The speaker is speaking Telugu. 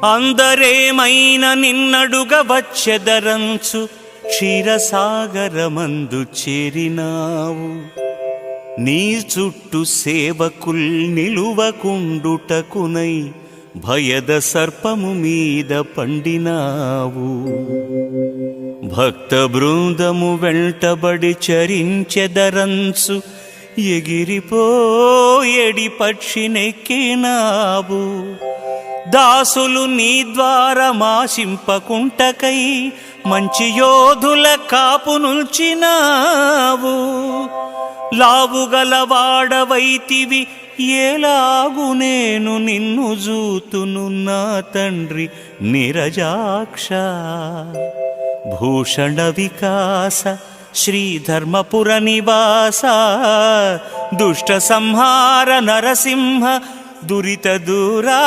అందరేమైన నిన్నడుగ వచ్చెదరంచు క్షీరసాగరమందు చేరినావు. నీ చుట్టూ సేవకుల్ నిలువకుండుటకునై భయద సర్పము మీద పండినావు. భక్త బృందము వెంటబడి చరించెదరంచు ఎగిరిపోయేడి పక్షినెక్కినావు. దాసులు నీ ద్వారమాశింపకుంటకై మంచి యోధుల కాపు నుంచినావు. లావుగలవాడవైతివి ఏలాగు నేను నిన్ను జూతును నా తండ్రి నిరజాక్ష. భూషణ వికాస శ్రీధర్మపుర నివాస దుష్ట సంహార నరసింహ దురిత దూరా.